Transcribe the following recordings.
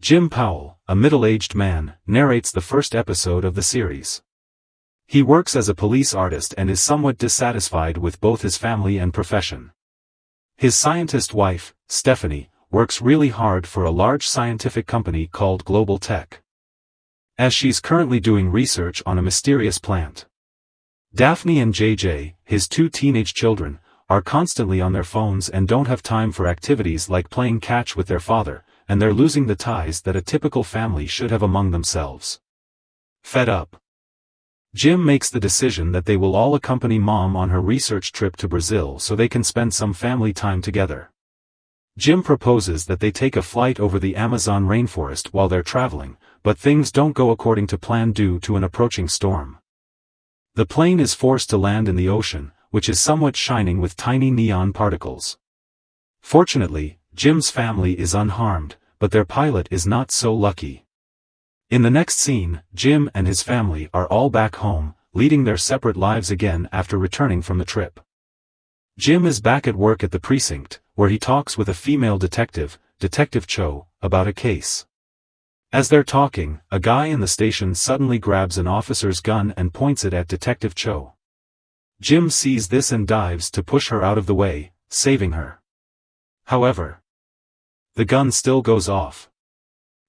Jim Powell, a middle-aged man, narrates the first episode of the series. He works as a police artist and is somewhat dissatisfied with both his family and profession. His scientist wife, Stephanie, works really hard for a large scientific company called Global Tech, as she's currently doing research on a mysterious plant. Daphne and JJ, his two teenage children, are constantly on their phones and don't have time for activities like playing catch with their father, and they're losing the ties that a typical family should have among themselves. Fed up, Jim makes the decision that they will all accompany Mom on her research trip to Brazil so they can spend some family time together. Jim proposes that they take a flight over the Amazon rainforest while they're traveling, but things don't go according to plan due to an approaching storm. The plane is forced to land in the ocean, which is somewhat shining with tiny neon particles. Fortunately, Jim's family is unharmed, but their pilot is not so lucky. In the next scene, Jim and his family are all back home, leading their separate lives again after returning from the trip. Jim is back at work at the precinct, where he talks with a female detective, Detective Cho, about a case. As they're talking, a guy in the station suddenly grabs an officer's gun and points it at Detective Cho. Jim sees this and dives to push her out of the way, saving her. However, the gun still goes off.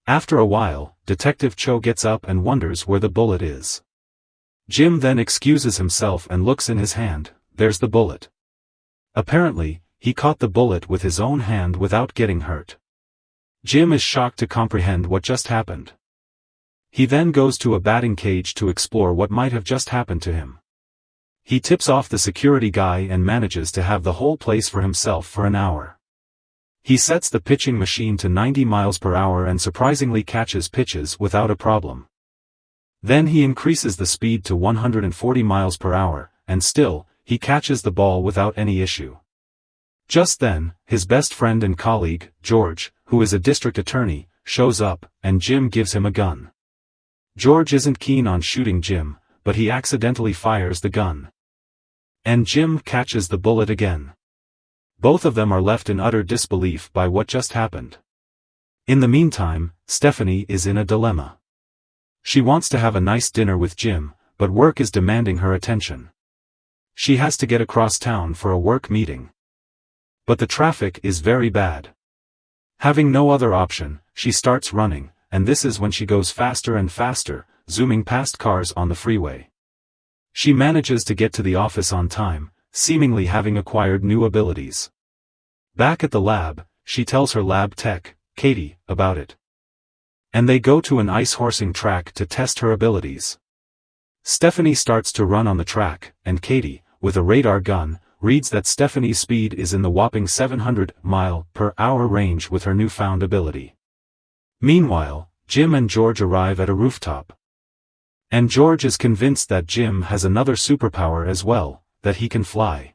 After a while, Detective Cho gets up and wonders where the bullet is. Jim then excuses himself and looks in his hand. There's the bullet. Apparently, he caught the bullet with his own hand without getting hurt. Jim is shocked to comprehend what just happened. He then goes to a batting cage to explore what might have just happened to him. He tips off the security guy and manages to have the whole place for himself for an hour. He sets the pitching machine to 90 miles per hour and surprisingly catches pitches without a problem. Then he increases the speed to 140 miles per hour, and still, he catches the ball without any issue. Just then, his best friend and colleague, George, who is a district attorney, shows up, and Jim gives him a gun. George isn't keen on shooting Jim, but he accidentally fires the gun. And Jim catches the bullet again. Both of them are left in utter disbelief by what just happened. In the meantime, Stephanie is in a dilemma. She wants to have a nice dinner with Jim, but work is demanding her attention. She has to get across town for a work meeting. But the traffic is very bad. Having no other option, she starts running, and this is when she goes faster and faster, zooming past cars on the freeway. She manages to get to the office on time, seemingly having acquired new abilities. Back at the lab, she tells her lab tech, Katie, about it. And they go to an ice horsing track to test her abilities. Stephanie starts to run on the track, and Katie, with a radar gun, reads that Stephanie's speed is in the whopping 700-mile-per-hour range with her newfound ability. Meanwhile, Jim and George arrive at a rooftop. And George is convinced that Jim has another superpower as well, that he can fly.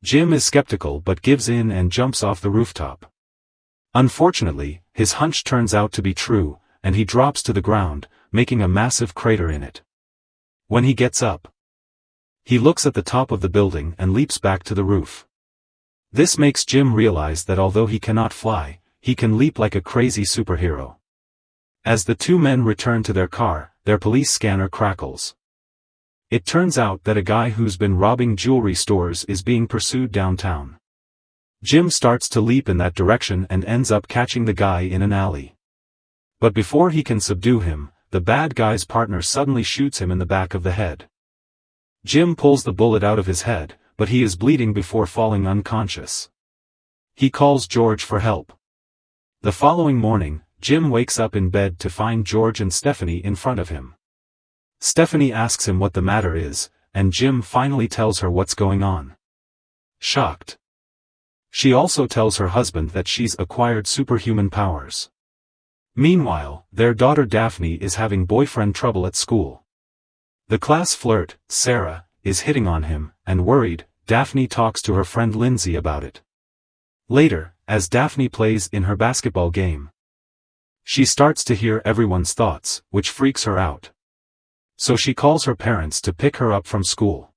Jim is skeptical but gives in and jumps off the rooftop. Unfortunately, his hunch turns out to be true, and he drops to the ground, making a massive crater in it. When he gets up, he looks at the top of the building and leaps back to the roof. This makes Jim realize that although he cannot fly, he can leap like a crazy superhero. As the two men return to their car, their police scanner crackles. It turns out that a guy who's been robbing jewelry stores is being pursued downtown. Jim starts to leap in that direction and ends up catching the guy in an alley. But before he can subdue him, the bad guy's partner suddenly shoots him in the back of the head. Jim pulls the bullet out of his head, but he is bleeding before falling unconscious. He calls George for help. The following morning, Jim wakes up in bed to find George and Stephanie in front of him. Stephanie asks him what the matter is, and Jim finally tells her what's going on. Shocked, she also tells her husband that she's acquired superhuman powers. Meanwhile, their daughter Daphne is having boyfriend trouble at school. The class flirt, Sarah, is hitting on him, and worried, Daphne talks to her friend Lindsay about it. Later, as Daphne plays in her basketball game, she starts to hear everyone's thoughts, which freaks her out. So she calls her parents to pick her up from school.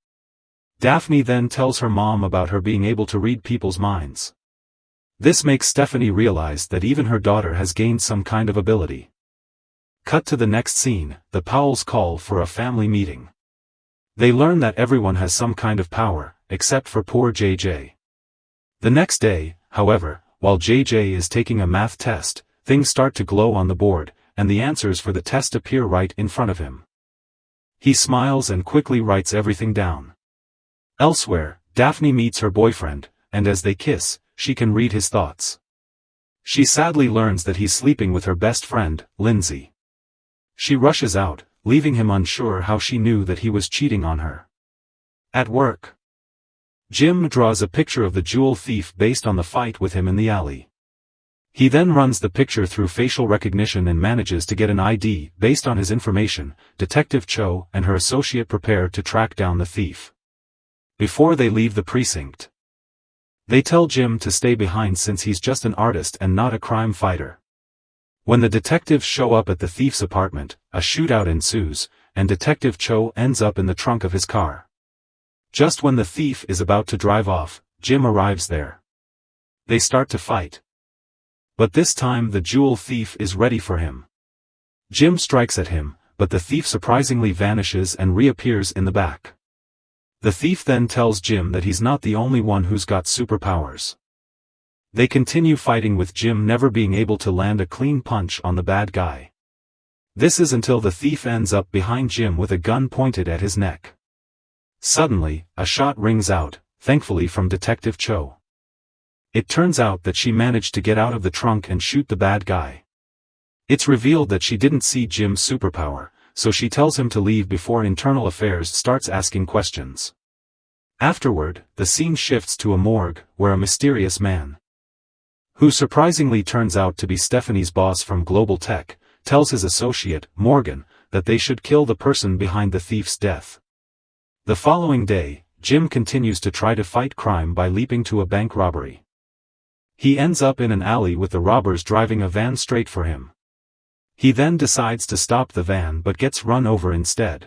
Daphne then tells her mom about her being able to read people's minds. This makes Stephanie realize that even her daughter has gained some kind of ability. Cut to the next scene, the Powells call for a family meeting. They learn that everyone has some kind of power, except for poor JJ. The next day, however, while JJ is taking a math test, things start to glow on the board, and the answers for the test appear right in front of him. He smiles and quickly writes everything down. Elsewhere, Daphne meets her boyfriend, and as they kiss, she can read his thoughts. She sadly learns that he's sleeping with her best friend, Lindsay. She rushes out, leaving him unsure how she knew that he was cheating on her. At work, Jim draws a picture of the jewel thief based on the fight with him in the alley. He then runs the picture through facial recognition and manages to get an ID. Based on his information, Detective Cho and her associate prepare to track down the thief. Before they leave the precinct, they tell Jim to stay behind since he's just an artist and not a crime fighter. When the detectives show up at the thief's apartment, a shootout ensues, and Detective Cho ends up in the trunk of his car. Just when the thief is about to drive off, Jim arrives there. They start to fight. But this time the jewel thief is ready for him. Jim strikes at him, but the thief surprisingly vanishes and reappears in the back. The thief then tells Jim that he's not the only one who's got superpowers. They continue fighting with Jim never being able to land a clean punch on the bad guy. This is until the thief ends up behind Jim with a gun pointed at his neck. Suddenly, a shot rings out, thankfully from Detective Cho. It turns out that she managed to get out of the trunk and shoot the bad guy. It's revealed that she didn't see Jim's superpower, so she tells him to leave before Internal Affairs starts asking questions. Afterward, the scene shifts to a morgue, where a mysterious man, who surprisingly turns out to be Stephanie's boss from Global Tech, tells his associate, Morgan, that they should kill the person behind the thief's death. The following day, Jim continues to try to fight crime by leaping to a bank robbery. He ends up in an alley with the robbers driving a van straight for him. He then decides to stop the van but gets run over instead.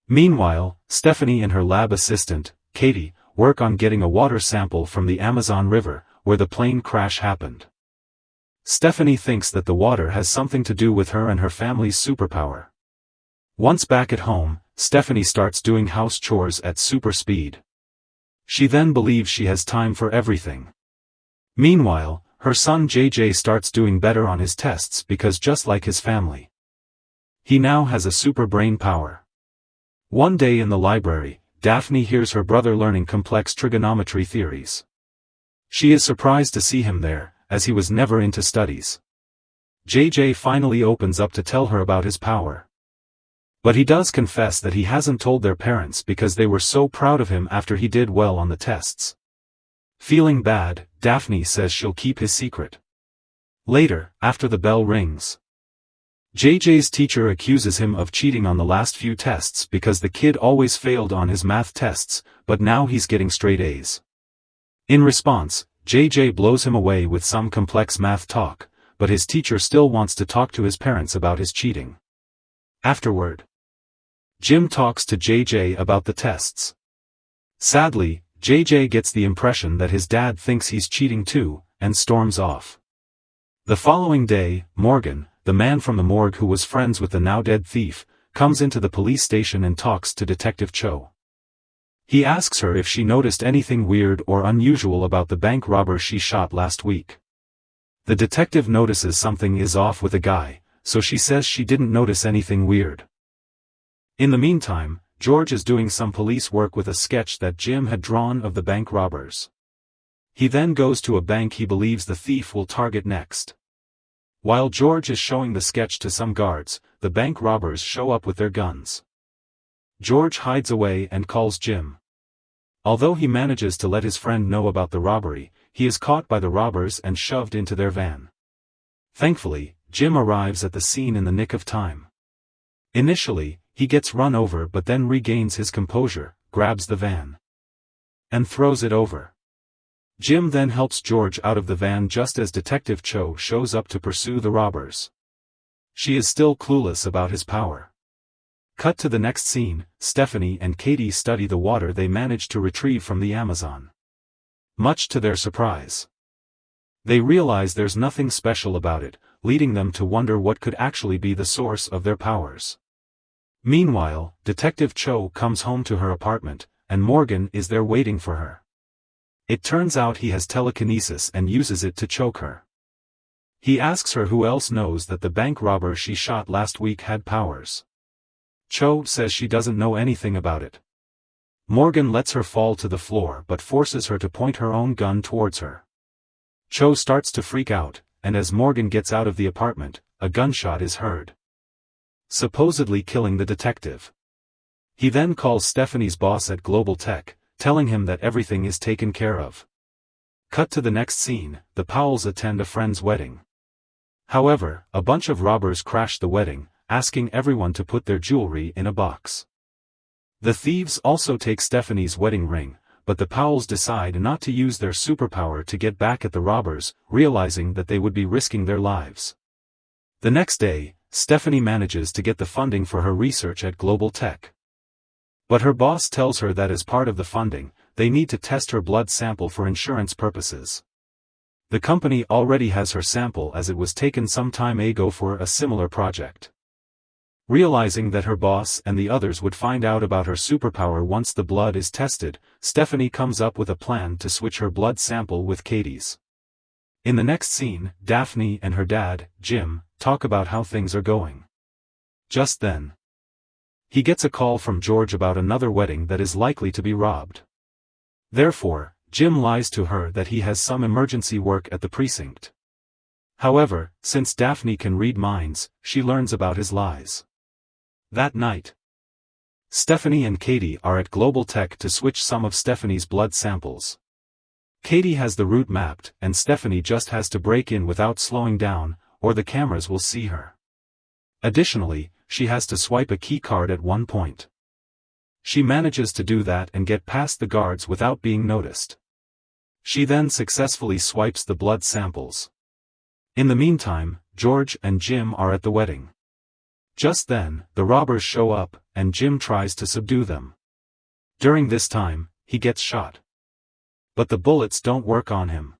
Meanwhile, Stephanie and her lab assistant, Katie, work on getting a water sample from the Amazon River, where the plane crash happened. Stephanie thinks that the water has something to do with her and her family's superpower. Once back at home, Stephanie starts doing house chores at super speed. She then believes she has time for everything. Meanwhile, her son JJ starts doing better on his tests because just like his family, he now has a super brain power. One day in the library, Daphne hears her brother learning complex trigonometry theories. She is surprised to see him there, as he was never into studies. JJ finally opens up to tell her about his power. But he does confess that he hasn't told their parents because they were so proud of him after he did well on the tests. Feeling bad, Daphne says she'll keep his secret. Later, after the bell rings, JJ's teacher accuses him of cheating on the last few tests because the kid always failed on his math tests, but now he's getting straight A's. In response, JJ blows him away with some complex math talk, but his teacher still wants to talk to his parents about his cheating. Afterward, Jim talks to JJ about the tests. Sadly, JJ gets the impression that his dad thinks he's cheating too, and storms off. The following day, Morgan, the man from the morgue who was friends with the now-dead thief, comes into the police station and talks to Detective Cho. He asks her if she noticed anything weird or unusual about the bank robber she shot last week. The detective notices something is off with the guy, so she says she didn't notice anything weird. In the meantime, George is doing some police work with a sketch that Jim had drawn of the bank robbers. He then goes to a bank he believes the thief will target next. While George is showing the sketch to some guards, the bank robbers show up with their guns. George hides away and calls Jim. Although he manages to let his friend know about the robbery, he is caught by the robbers and shoved into their van. Thankfully, Jim arrives at the scene in the nick of time. Initially, he gets run over but then regains his composure, grabs the van, and throws it over. Jim then helps George out of the van just as Detective Cho shows up to pursue the robbers. She is still clueless about his power. Cut to the next scene, Stephanie and Katie study the water they managed to retrieve from the Amazon. Much to their surprise, They realize there's nothing special about it, leading them to wonder what could actually be the source of their powers. Meanwhile, Detective Cho comes home to her apartment, and Morgan is there waiting for her. It turns out he has telekinesis and uses it to choke her. He asks her who else knows that the bank robber she shot last week had powers. Cho says she doesn't know anything about it. Morgan lets her fall to the floor but forces her to point her own gun towards her. Cho starts to freak out, and as Morgan gets out of the apartment, a gunshot is heard, supposedly killing the detective. He then calls Stephanie's boss at Global Tech, telling him that everything is taken care of. Cut to the next scene, the Powells attend a friend's wedding. However, a bunch of robbers crash the wedding, asking everyone to put their jewelry in a box. The thieves also take Stephanie's wedding ring, but the Powells decide not to use their superpower to get back at the robbers, realizing that they would be risking their lives. The next day, Stephanie manages to get the funding for her research at Global Tech. But her boss tells her that as part of the funding, they need to test her blood sample for insurance purposes. The company already has her sample as it was taken some time ago for a similar project. Realizing that her boss and the others would find out about her superpower once the blood is tested, Stephanie comes up with a plan to switch her blood sample with Katie's. In the next scene, Daphne and her dad, Jim, talk about how things are going. Just then, he gets a call from George about another wedding that is likely to be robbed. Therefore, Jim lies to her that he has some emergency work at the precinct. However, since Daphne can read minds, she learns about his lies. That night, Stephanie and Katie are at Global Tech to switch some of Stephanie's blood samples. Katie has the route mapped, and Stephanie just has to break in without slowing down, or the cameras will see her. Additionally, she has to swipe a key card at one point. She manages to do that and get past the guards without being noticed. She then successfully swipes the blood samples. In the meantime, George and Jim are at the wedding. Just then, the robbers show up, and Jim tries to subdue them. During this time, he gets shot. But the bullets don't work on him.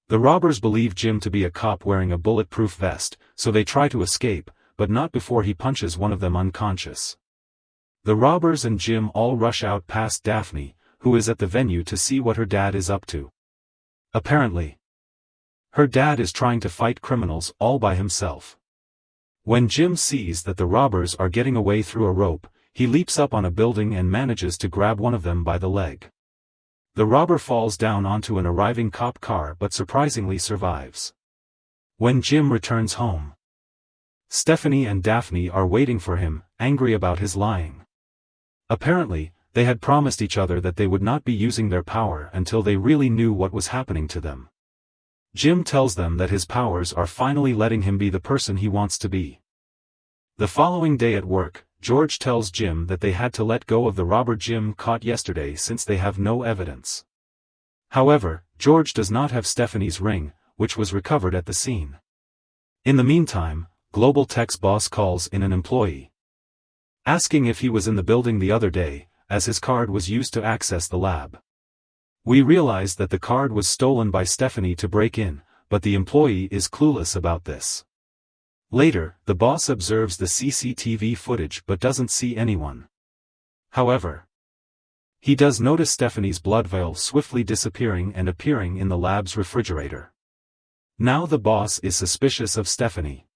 The robbers believe Jim to be a cop wearing a bulletproof vest, so they try to escape, but not before he punches one of them unconscious. The robbers and Jim all rush out past Daphne, who is at the venue to see what her dad is up to. Apparently, her dad is trying to fight criminals all by himself. When Jim sees that the robbers are getting away through a rope, he leaps up on a building and manages to grab one of them by the leg. The robber falls down onto an arriving cop car but surprisingly survives. When Jim returns home, Stephanie and Daphne are waiting for him, angry about his lying. Apparently, they had promised each other that they would not be using their power until they really knew what was happening to them. Jim tells them that his powers are finally letting him be the person he wants to be. The following day at work, George tells Jim that they had to let go of the robber Jim caught yesterday since they have no evidence. However, George does not have Stephanie's ring, which was recovered at the scene. In the meantime, Global Tech's boss calls in an employee, asking if he was in the building the other day, as his card was used to access the lab. We realize that the card was stolen by Stephanie to break in, but the employee is clueless about this. Later, the boss observes the CCTV footage but doesn't see anyone. However, he does notice Stephanie's blood vial swiftly disappearing and appearing in the lab's refrigerator. Now the boss is suspicious of Stephanie.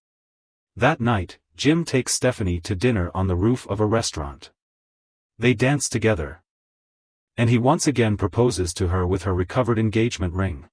That night, Jim takes Stephanie to dinner on the roof of a restaurant. They dance together, and he once again proposes to her with her recovered engagement ring.